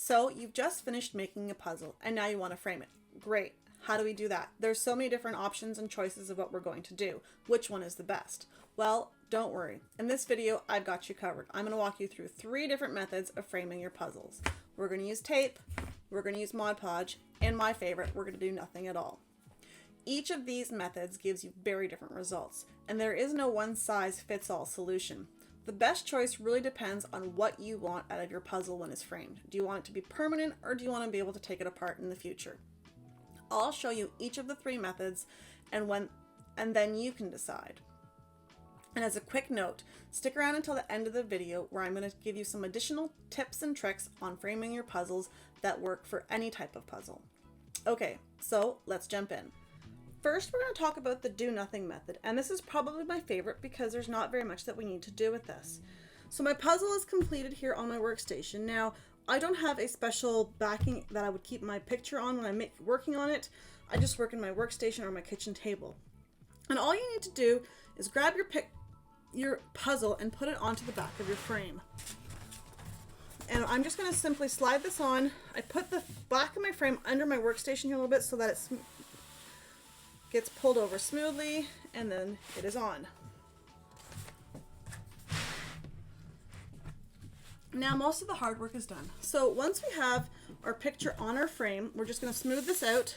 So you've just finished making a puzzle and now you want to frame it. Great. How do we do that? There's so many different options and choices of what we're going to do. Which one is the best? Well, don't worry. In this video, I've got you covered. I'm going to walk you through 3 different methods of framing your puzzles. We're going to use tape, we're going to use Mod Podge, and my favorite, we're going to do nothing at all. Each of these methods gives you very different results, and there is no one-size-fits-all solution. The best choice really depends on what you want out of your puzzle when it's framed. Do you want it to be permanent, or do you want to be able to take it apart in the future? I'll show you each of the 3 methods, and then you can decide. And as a quick note, stick around until the end of the video where I'm going to give you some additional tips and tricks on framing your puzzles that work for any type of puzzle. Okay, so let's jump in. First, we're going to talk about the do nothing method, and this is probably my favorite because there's not very much that we need to do with this. So my puzzle is completed here on my workstation. Now, I don't have a special backing that I would keep my picture on when I'm working on it. I just work in my workstation or my kitchen table. And all you need to do is grab your puzzle and put it onto the back of your frame. And I'm just going to simply slide this on. I put the back of my frame under my workstation here a little bit so that it gets pulled over smoothly, and then it is on. Now most of the hard work is done. So once we have our picture on our frame, we're just going to smooth this out,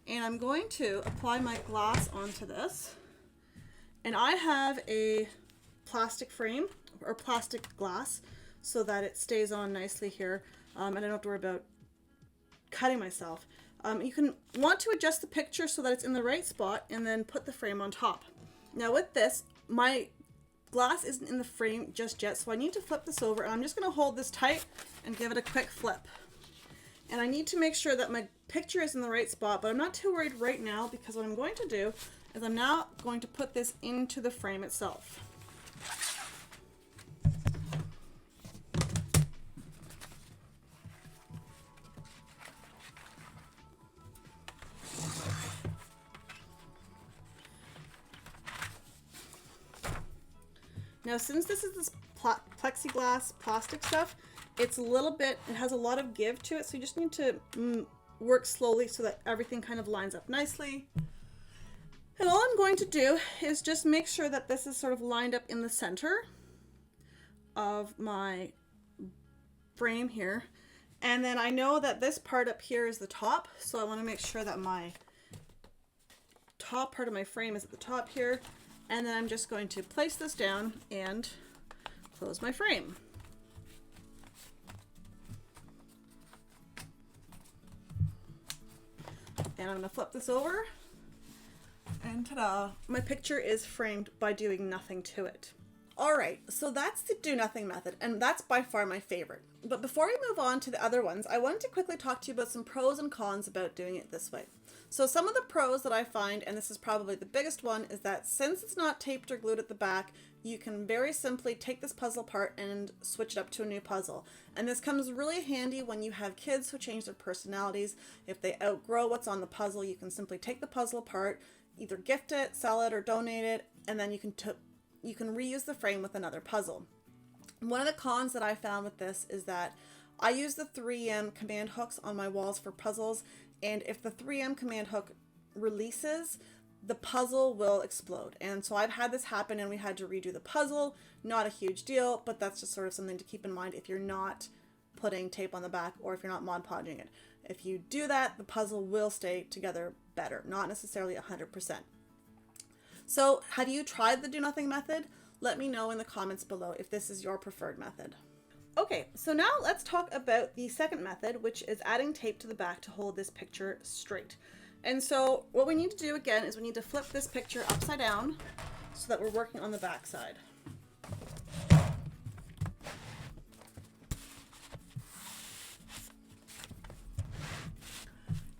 and I'm going to apply my glass onto this. And I have a plastic frame or plastic glass so that it stays on nicely here, and I don't have to worry about cutting myself. You can want to adjust the picture so that it's in the right spot and then put the frame on top. Now with this, my glass isn't in the frame just yet, so I need to flip this over, and I'm just going to hold this tight and give it a quick flip. And I need to make sure that my picture is in the right spot, but I'm not too worried right now because what I'm going to do is I'm now going to put this into the frame itself. Now, since this is this plexiglass plastic stuff, it has a lot of give to it, so you just need to work slowly so that everything kind of lines up nicely. And all I'm going to do is just make sure that this is sort of lined up in the center of my frame here. And then I know that this part up here is the top, so I want to make sure that my top part of my frame is at the top here. And then I'm just going to place this down and close my frame. And I'm going to flip this over, and ta-da! My picture is framed by doing nothing to it. Alright, so that's the do nothing method, and that's by far my favorite. But before we move on to the other ones, I wanted to quickly talk to you about some pros and cons about doing it this way. So some of the pros that I find, and this is probably the biggest one, is that since it's not taped or glued at the back, you can very simply take this puzzle apart and switch it up to a new puzzle. And this comes really handy when you have kids who change their personalities. If they outgrow what's on the puzzle, you can simply take the puzzle apart, either gift it, sell it, or donate it, and then you can reuse the frame with another puzzle. One of the cons that I found with this is that I use the 3M command hooks on my walls for puzzles, and if the 3M command hook releases, the puzzle will explode. And so I've had this happen and we had to redo the puzzle. Not a huge deal, but that's just sort of something to keep in mind if you're not putting tape on the back or if you're not Mod Podging it. If you do that, the puzzle will stay together better, not necessarily 100%. So have you tried the do nothing method? Let me know in the comments below if this is your preferred method. Okay, so now let's talk about the second method, which is adding tape to the back to hold this picture straight. And so what we need to do again is we need to flip this picture upside down so that we're working on the back side.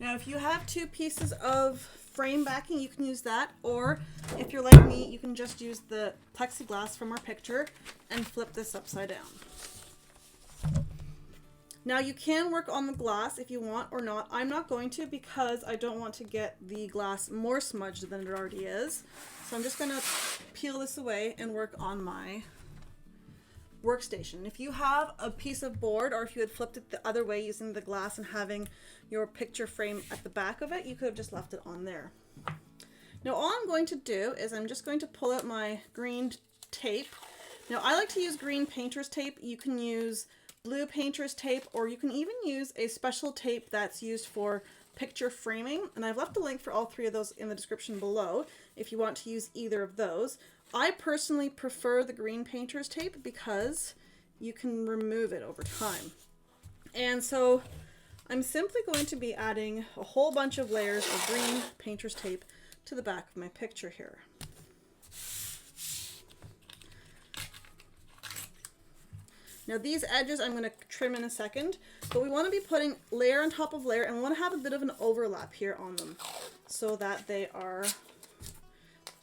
Now, if you have 2 pieces of frame backing, you can use that, or if you're like me, you can just use the plexiglass from our picture and flip this upside down. Now you can work on the glass if you want or not. I'm not going to because I don't want to get the glass more smudged than it already is. So I'm just going to peel this away and work on my workstation. If you have a piece of board, or if you had flipped it the other way using the glass and having your picture frame at the back of it, you could have just left it on there. Now all I'm going to do is I'm just going to pull out my green tape. Now I like to use green painter's tape. You can use blue painter's tape, or you can even use a special tape that's used for picture framing, and I've left a link for all three of those in the description below if you want to use either of those. I personally prefer the green painter's tape because you can remove it over time. And so I'm simply going to be adding a whole bunch of layers of green painter's tape to the back of my picture here. Now these edges I'm going to trim in a second, but we want to be putting layer on top of layer, and we want to have a bit of an overlap here on them so that they are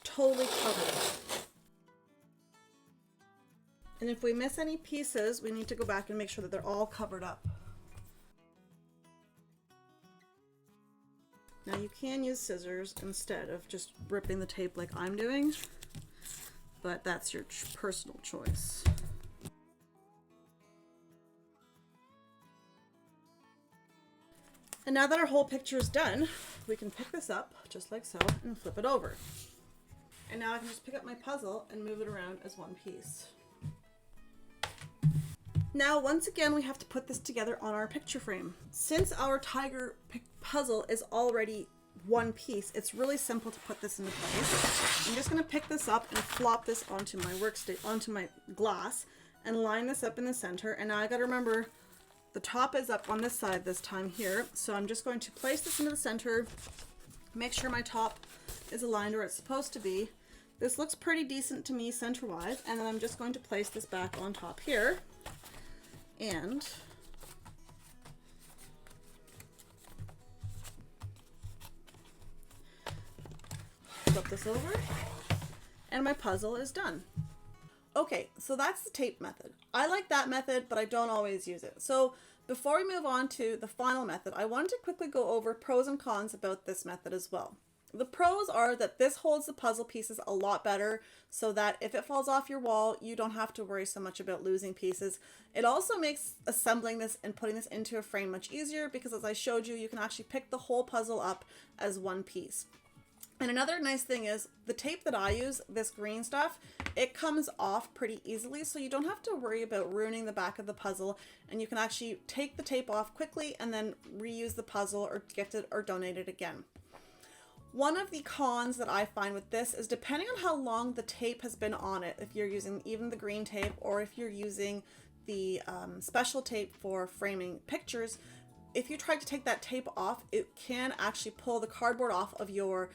totally covered. And if we miss any pieces, we need to go back and make sure that they're all covered up. Now you can use scissors instead of just ripping the tape like I'm doing, but that's your personal choice. And now that our whole picture is done, we can pick this up just like so and flip it over. And now I can just pick up my puzzle and move it around as one piece. Now, once again, we have to put this together on our picture frame. Since our tiger puzzle is already one piece, it's really simple to put this into place. I'm just going to pick this up and flop this onto my onto my glass and line this up in the center. And now I got to remember the top is up on this side this time here. So I'm just going to place this into the center, make sure my top is aligned where it's supposed to be. This looks pretty decent to me center-wise, and then I'm just going to place this back on top here and flip this over, and my puzzle is done. Okay, so that's the tape method. I like that method, but I don't always use it. So before we move on to the final method, I wanted to quickly go over pros and cons about this method as well. The pros are that this holds the puzzle pieces a lot better, so that if it falls off your wall, you don't have to worry so much about losing pieces. It also makes assembling this and putting this into a frame much easier because, as I showed you, you can actually pick the whole puzzle up as one piece. And another nice thing is the tape that I use, this green stuff, it comes off pretty easily, so you don't have to worry about ruining the back of the puzzle, and you can actually take the tape off quickly and then reuse the puzzle or gift it or donate it again. One of the cons that I find with this is depending on how long the tape has been on it, if you're using even the green tape or if you're using the special tape for framing pictures, if you try to take that tape off, it can actually pull the cardboard off of your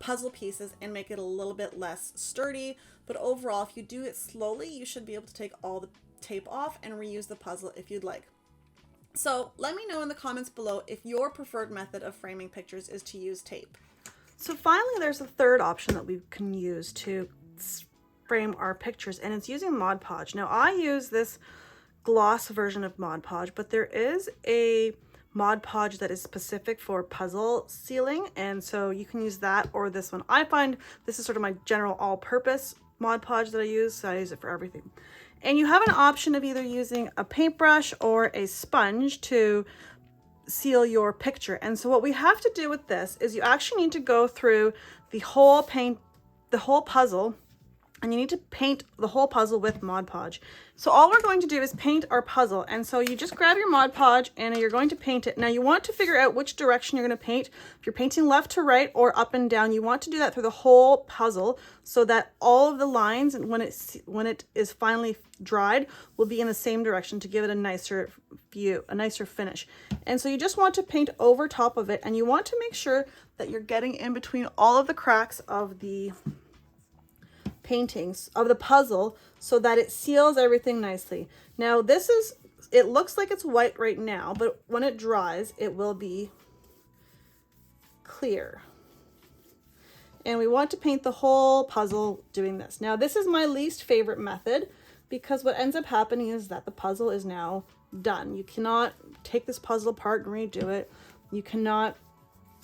puzzle pieces and make it a little bit less sturdy. But overall, if you do it slowly, you should be able to take all the tape off and reuse the puzzle if you'd like. So let me know in the comments below if your preferred method of framing pictures is to use tape. So finally, there's a third option that we can use to frame our pictures, and it's using Mod Podge. Now I use this gloss version of Mod Podge, but there is a Mod Podge that is specific for puzzle sealing, and so you can use that or this one. I find this is sort of my general all-purpose Mod Podge that I use, so I use it for everything. And you have an option of either using a paintbrush or a sponge to seal your picture. And so what we have to do with this is you actually need to go through the whole puzzle, and you need to paint the whole puzzle with Mod Podge. So all we're going to do is paint our puzzle. And so you just grab your Mod Podge and you're going to paint it. Now you want to figure out which direction you're going to paint. If you're painting left to right or up and down, you want to do that through the whole puzzle so that all of the lines, and when it is finally dried, will be in the same direction to give it a nicer view, a nicer finish. And so you just want to paint over top of it, and you want to make sure that you're getting in between all of the cracks of the paintings of the puzzle so that it seals everything nicely. Now it looks like it's white right now, but when it dries, it will be clear. And we want to paint the whole puzzle doing this. Now this is my least favorite method because what ends up happening is that the puzzle is now done. You cannot take this puzzle apart and redo it. You cannot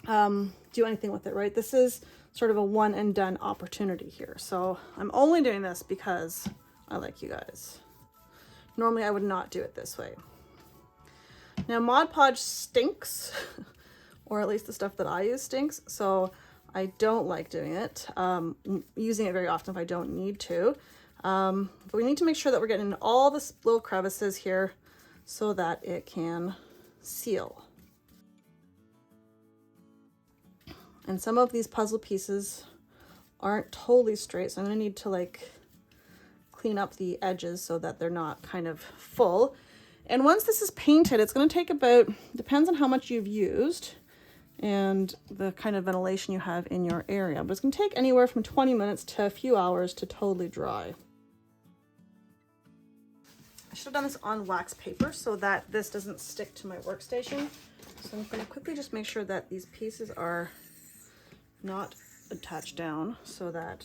do anything with it, right? This is sort of a one and done opportunity here. So I'm only doing this because I like you guys. Normally I would not do it this way. Now Mod Podge stinks, or at least the stuff that I use stinks, so I don't like doing it, using it very often if I don't need to. But we need to make sure that we're getting in all the little crevices here so that it can seal. And some of these puzzle pieces aren't totally straight, so I'm gonna need to like clean up the edges so that they're not kind of full. And once this is painted, it's gonna take about, depends on how much you've used and the kind of ventilation you have in your area, but it's gonna take anywhere from 20 minutes to a few hours to totally dry. I should have done this on wax paper so that this doesn't stick to my workstation. So I'm gonna quickly just make sure that these pieces are not attached down so that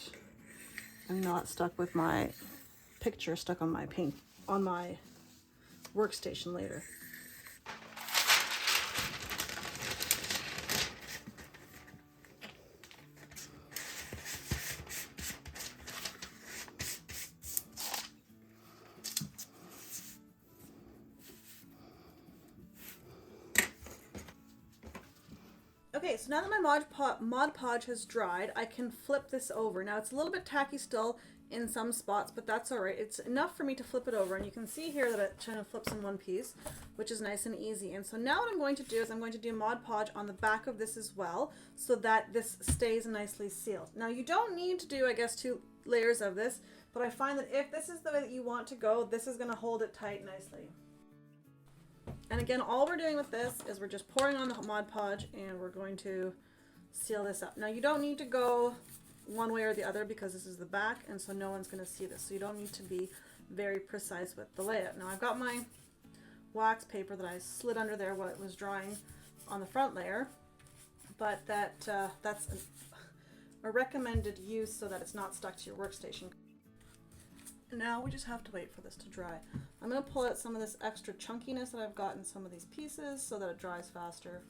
I'm not stuck with my picture stuck on my paint on my workstation later. Okay, so now that my Mod Podge has dried, I can flip this over. Now it's a little bit tacky still in some spots, but that's all right. It's enough for me to flip it over, and you can see here that it kind of flips in one piece, which is nice and easy. And so now what I'm going to do is I'm going to do Mod Podge on the back of this as well, so that this stays nicely sealed. Now you don't need to do, I guess, 2 layers of this, but I find that if this is the way that you want to go, this is going to hold it tight nicely. And again, all we're doing with this is we're just pouring on the Mod Podge and we're going to seal this up. Now you don't need to go one way or the other because this is the back, and so no one's going to see this. So you don't need to be very precise with the layout. Now I've got my wax paper that I slid under there while it was drying on the front layer, but that's a recommended use so that it's not stuck to your workstation. Now we just have to wait for this to dry. I'm going to pull out some of this extra chunkiness that I've got in some of these pieces so that it dries faster.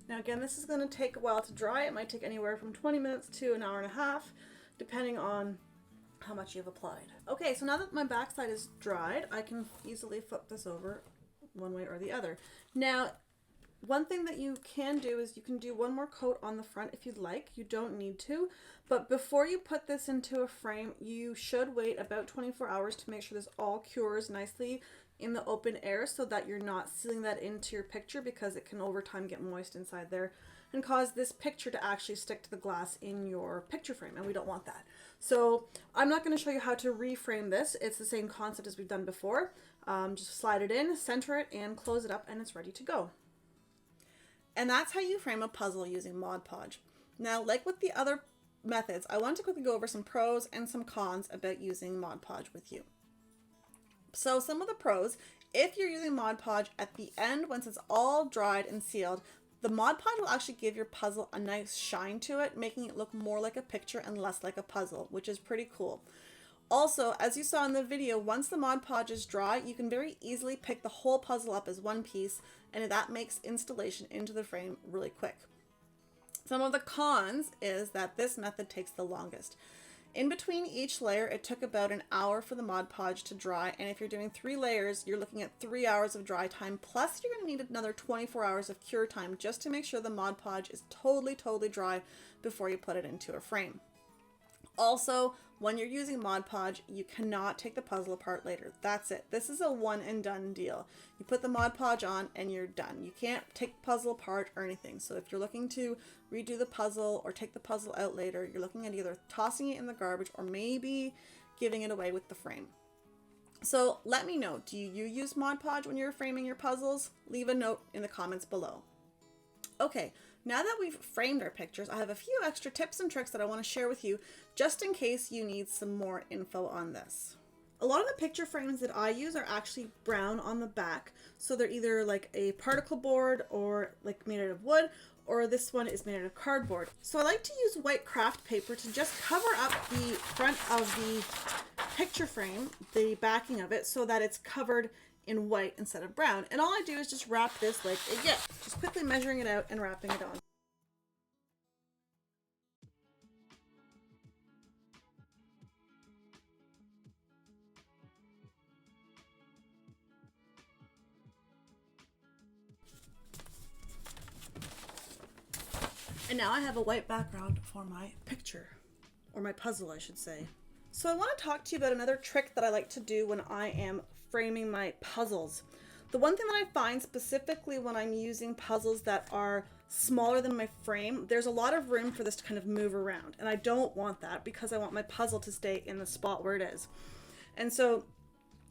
Now again, this is going to take a while to dry. It might take anywhere from 20 minutes to an hour and a half, depending on how much you've applied. Okay, so now that my backside is dried, I can easily flip this over one way or the other. Now, one thing that you can do is you can do one more coat on the front if you'd like. You don't need to, but before you put this into a frame, you should wait about 24 hours to make sure this all cures nicely in the open air so that you're not sealing that into your picture, because it can over time get moist inside there and cause this picture to actually stick to the glass in your picture frame, and we don't want that. So I'm not going to show you how to reframe this. It's the same concept as we've done before. Just slide it in, center it, and close it up, and it's ready to go. And that's how you frame a puzzle using Mod Podge. Now, like with the other methods, I want to quickly go over some pros and some cons about using Mod Podge with you. So some of the pros, if you're using Mod Podge at the end, once it's all dried and sealed, the Mod Podge will actually give your puzzle a nice shine to it, making it look more like a picture and less like a puzzle, which is pretty cool. Also, as you saw in the video, once the Mod Podge is dry, you can very easily pick the whole puzzle up as one piece, and that makes installation into the frame really quick. Some of the cons is that this method takes the longest. In between each layer, it took about an hour for the Mod Podge to dry, and if you're doing 3 layers, you're looking at 3 hours of dry time, plus you're going to need another 24 hours of cure time just to make sure the Mod Podge is totally dry before you put it into a frame. Also, when you're using Mod Podge, you cannot take the puzzle apart later. That's it. This is a one and done deal. You put the Mod Podge on and you're done. You can't take the puzzle apart or anything. So if you're looking to redo the puzzle or take the puzzle out later, you're looking at either tossing it in the garbage or maybe giving it away with the frame. So let me know, do you use Mod Podge when you're framing your puzzles? Leave a note in the comments below. Okay, now that we've framed our pictures, I have a few extra tips and tricks that I want to share with you just in case you need some more info on this. A lot of the picture frames that I use are actually brown on the back, so they're either like a particle board or like made out of wood, or this one is made out of cardboard. So I like to use white craft paper to just cover up the front of the picture frame, the backing of it, so that it's covered in white instead of brown. And all I do is just wrap this like a gift, just quickly measuring it out and wrapping it on. And now I have a white background for my picture, or my puzzle, I should say. So I want to talk to you about another trick that I like to do when I am framing my puzzles. The one thing that I find specifically when I'm using puzzles that are smaller than my frame, there's a lot of room for this to kind of move around. And I don't want that because I want my puzzle to stay in the spot where it is. And so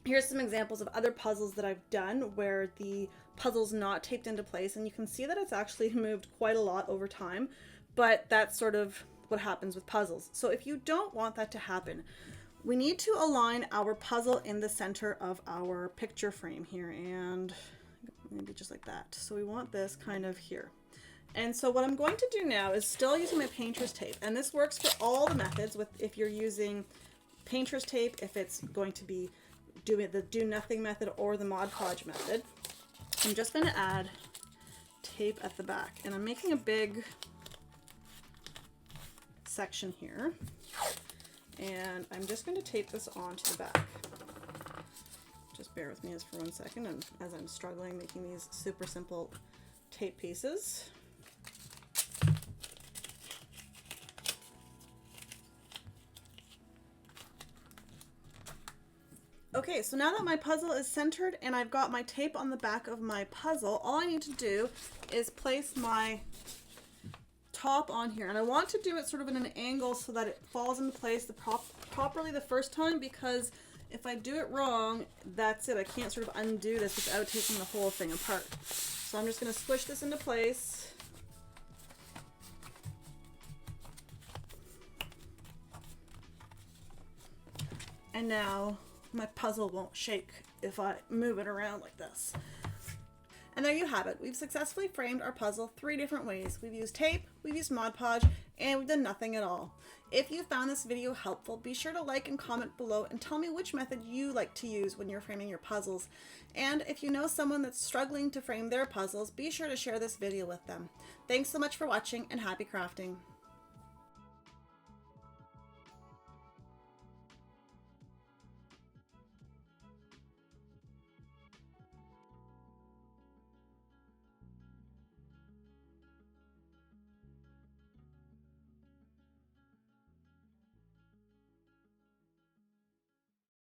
here's some examples of other puzzles that I've done where the puzzle's not taped into place, and you can see that it's actually moved quite a lot over time, but that's sort of what happens with puzzles. So if you don't want that to happen, we need to align our puzzle in the center of our picture frame here, and maybe just like that. So we want this kind of here. And so what I'm going to do now is still using my painter's tape, and this works for all the methods with if you're using painter's tape, if it's going to be doing the do nothing method or the Mod Podge method. I'm just going to add tape at the back, and I'm making a big section here, and I'm just going to tape this onto the back. Just bear with me for 1 second, and as I'm struggling making these super simple tape pieces. Okay, so now that my puzzle is centered and I've got my tape on the back of my puzzle, all I need to do is place my top on here. And I want to do it sort of in an angle so that it falls into place properly the first time, because if I do it wrong, that's it. I can't sort of undo this without taking the whole thing apart. So I'm just going to squish this into place. And now my puzzle won't shake if I move it around like this. And there you have it. We've successfully framed our puzzle 3 different ways. We've used tape, we've used Mod Podge, and we've done nothing at all. If you found this video helpful, be sure to like and comment below and tell me which method you like to use when you're framing your puzzles. And if you know someone that's struggling to frame their puzzles, be sure to share this video with them. Thanks so much for watching, and happy crafting.